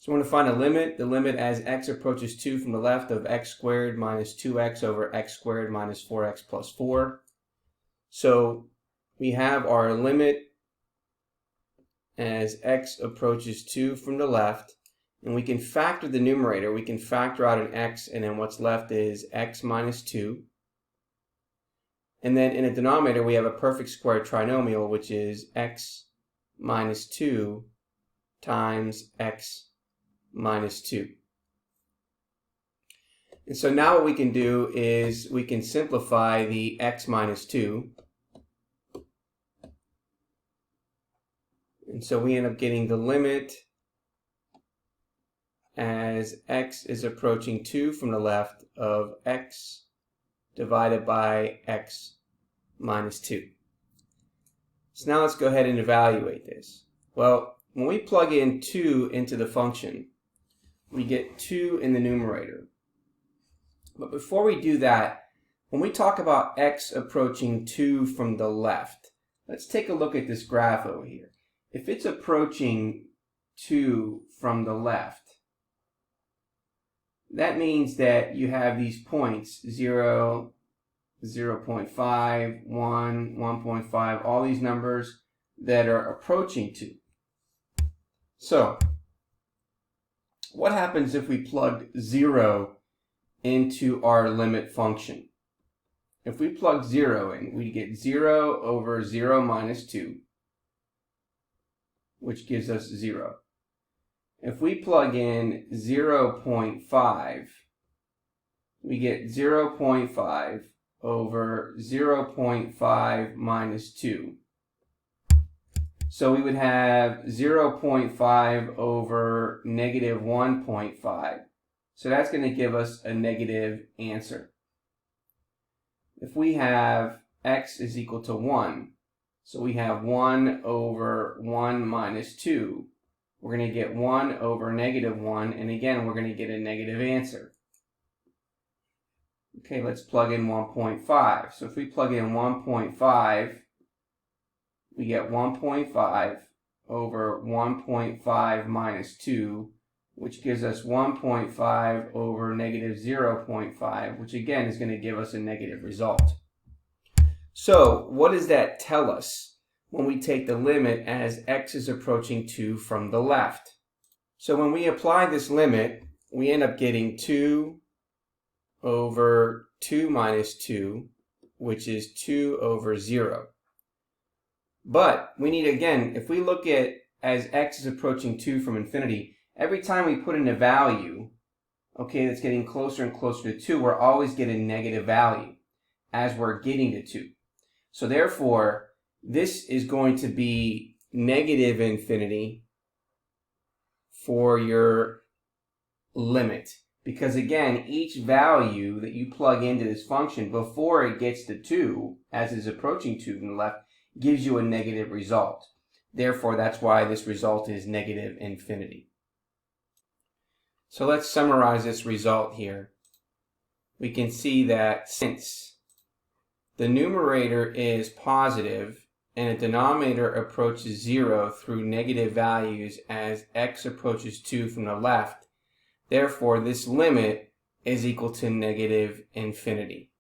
So we're going to find the limit as x approaches 2 from the left of x squared minus 2x over x squared minus 4x plus 4. So we have our limit as x approaches 2 from the left, and we can factor the numerator. We can factor out an x, and then what's left is x minus 2. And then in a denominator, we have a perfect square trinomial, which is x minus 2 times x minus 2. And so now what we can do is we can simplify the x minus 2. And so we end up getting the limit as x is approaching 2 from the left of x divided by x minus 2. So now let's go ahead and evaluate this. Well, when we plug in 2 into the function, we get 2 in the numerator. But before we do that, when we talk about x approaching 2 from the left, let's take a look at this graph over here. If it's approaching 2 from the left, that means that you have these points, 0, 0.5, 1, 1.5, all these numbers that are approaching 2. So, what happens if we plug 0 into our limit function? If we plug 0 in, we get 0 over 0 minus 2, which gives us 0. If we plug in 0.5, we get 0.5 over 0.5 minus 2. So we would have 0.5 over negative 1.5. So that's going to give us a negative answer. If we have x is equal to 1, so we have 1 over 1 minus 2, we're going to get 1 over negative 1, and again, we're going to get a negative answer. Okay, let's plug in 1.5. So if we plug in 1.5, we get 1.5 over 1.5 minus 2, which gives us 1.5 over negative 0.5, which again is going to give us a negative result. So what does that tell us when we take the limit as x is approaching 2 from the left? So when we apply this limit, we end up getting 2 over 2 minus 2, which is 2 over 0. But we need, again, if we look at as x is approaching 2 from infinity, every time we put in a value, okay, that's getting closer and closer to 2, we're always getting a negative value as we're getting to 2. So therefore, this is going to be negative infinity for your limit. Because again, each value that you plug into this function before it gets to 2, as is approaching 2 from the left, gives you a negative result. Therefore, that's why this result is negative infinity. So let's summarize this result here. We can see that since the numerator is positive and the denominator approaches 0 through negative values as x approaches 2 from the left, therefore this limit is equal to negative infinity.